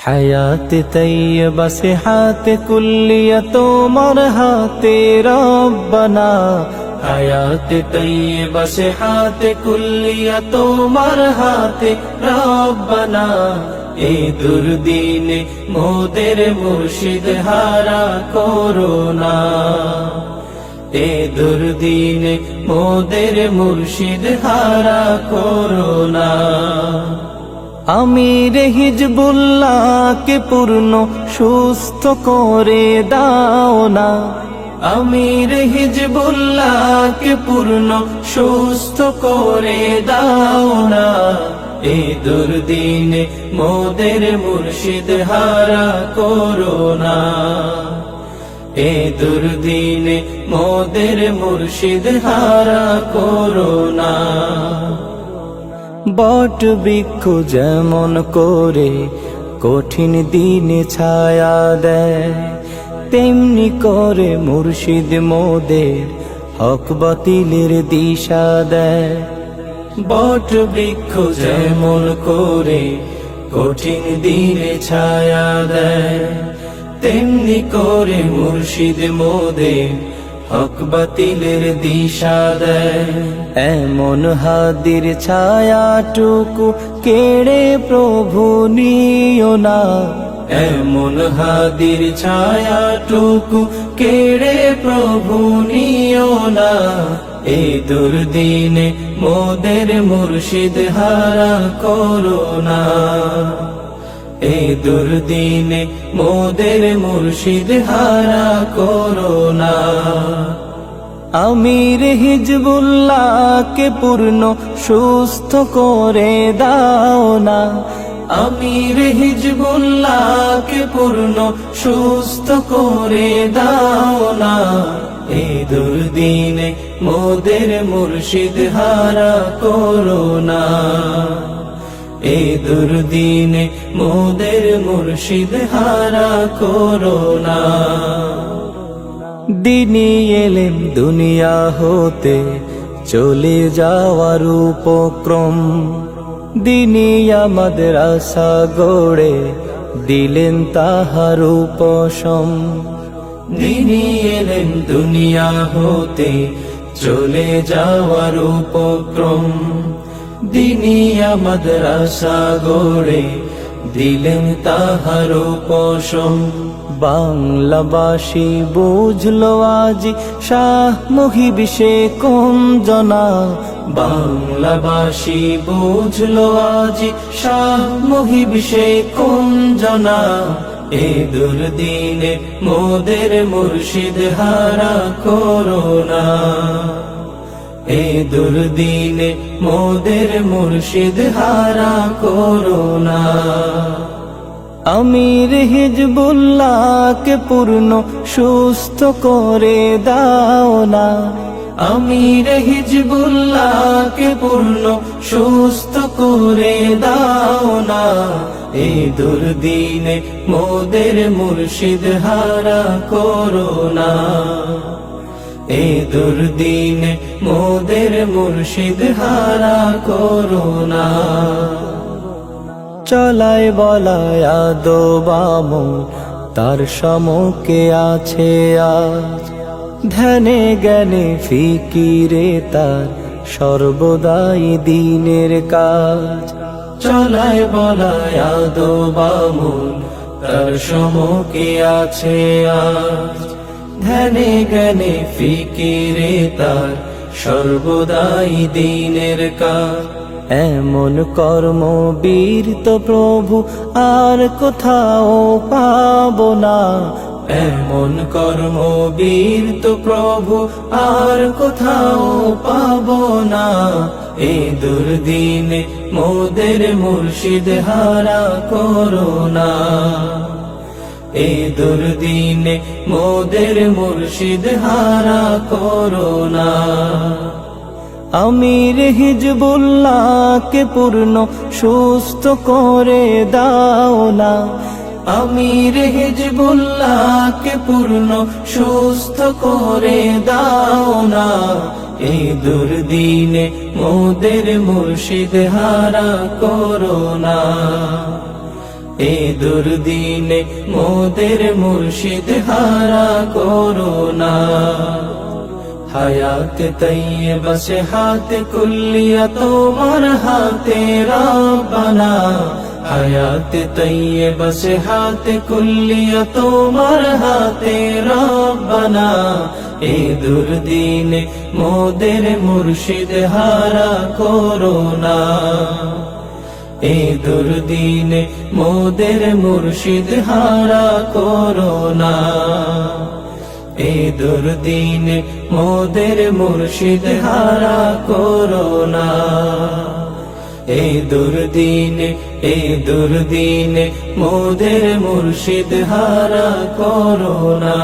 হায়াত তৈয়বা সিহাত কুল্লিয়া তোমার হাতে রব্বানা, হায়াত তৈয়বা সিহাত কুল্লিয়া তোমার হাতে রব্বানা। এই দুর্দিনে মোদের মুর্শিদ হারা করোনা, এই দুর্দিনে মোদের মুর্শিদ হারা করোনা। আমির হিজবুল্লাহকে পূর্ণ সুস্থ করে দাও না, আমির হিজবুল্লাহকে পূর্ণ সুস্থ করে দাও না। এই দুর্দিনে মোদের মুর্শিদ হারা করোনা, এই দুর্দিনে মোদের মুর্শিদ হারা করোনা। বট বৃক্ষ যেমন করে কঠিন দিনে ছায়া দেয়, তেমনি করে মুর্শিদ মোদের হক বাতিলের দিশা দেয়। বট বৃক্ষ যেমন করে কঠিন দিনে ছায়া দেয়, তেমনি করে মুর্শিদ মোদের হক বাতিলের দিশা দেয়। এমন হাদির ছায়াটুকু কেড়ে প্রভু নিও না, এমন হাদির ছায়াটুকু কেড়ে প্রভু নিও না। এই দুর্দিনে মোদের মুর্শিদ হারা করোনা, এই দুর্দিনে মোদের মুর্শিদ হারা করোনা। আমির হিজবুল্লাহকে পূর্ণ সুস্থ করে দাও না, আমির হিজবুল্লাহকে পূর্ণ সুস্থ করে দাও না। এই দুর্দিনে মোদের মুর্শিদ হারা করোনা, এই দুর্দিনে মোদের মুর্শিদ হারা করোনা। দিনী এলেম দুনিয়া হতে চলে যাওয়ার উপক্রম, দিনী মাদ্রাসা গড়ে দিলেন তাহার উপশম। দিনী এলেম দুনিয়া হতে চলে যাওয়ার উপক্রম, দিনী মাদ্রাসা গড়ে দিলেন তাহার উপশম। বাংলাবাসী বুঝলো আজি শাহ মুহিব সে কোন জনা, বাংলাবাসী বুঝলো আজি শাহ মুহিব সে কোন জনা। এই দুর্দিনে মোদের মুর্শিদ হারা করোনা, এই দুর্দিনে মোদের মুর্শিদ হারা করোনা। আমির হিজবুল্লাহকে পূর্ণ সুস্থ করে দাও না, আমির হিজবুল্লাহকে পূর্ণ সুস্থ করে দাও না। এই দুর্দিনে মোদের মুর্শিদ হারা করোনা, এই দুর্দিনে মোদের মুর্শিদ হারা করোনা। চলায় বলায় আদবামো তার সমকে আছে আজ, ধ্যানে জ্ঞানে ফিকিরে তার সর্বদাই দিনের কাজ। চলায় বলায় আদবামো তার সমকে আছে আজ, ধ্যানে জ্ঞানে ফিকিরে তার সর্বদাই দিনের কাজ। এমন কর্মবীর তো প্রভু আর কোথাও পাবো না, এমন কর্মবীর তো প্রভু আর কোথাও পাবো না। এই দুর্দিনে মোদের মুর্শিদ হারা করোনা, এই দুর্দিনে মোদের মুর্শিদ হারা করোনা। আমির হিজবুল্লাহকে পূর্ণ সুস্থ করে দাও না, আমির হিজবুল্লাহকে পূর্ণ সুস্থ করে দাও না। এই দুর্দিনে মোদের মুর্শিদ হারা করোনা, এ দুর্দিনে মোদের মুর্শিদ হারা করোনা হায়াত তৈয়বা সে হাত কুল্লিয়া তোমার হাতে রব্বানা হায়াত তৈয়বা সে হাত কুল্লিয়া তোমার হাতে রব্বানা এ দুর্দিনে মোদের মুর্শিদ হারা করোনা এ দুর্দিনে মোদের মুর্শিদ হারা করোনা এ দুর্দিনে মোদের মুর্শিদ হারা করোনা এ দুর্দিনে মোদের মুর্শিদ হারা করোনা।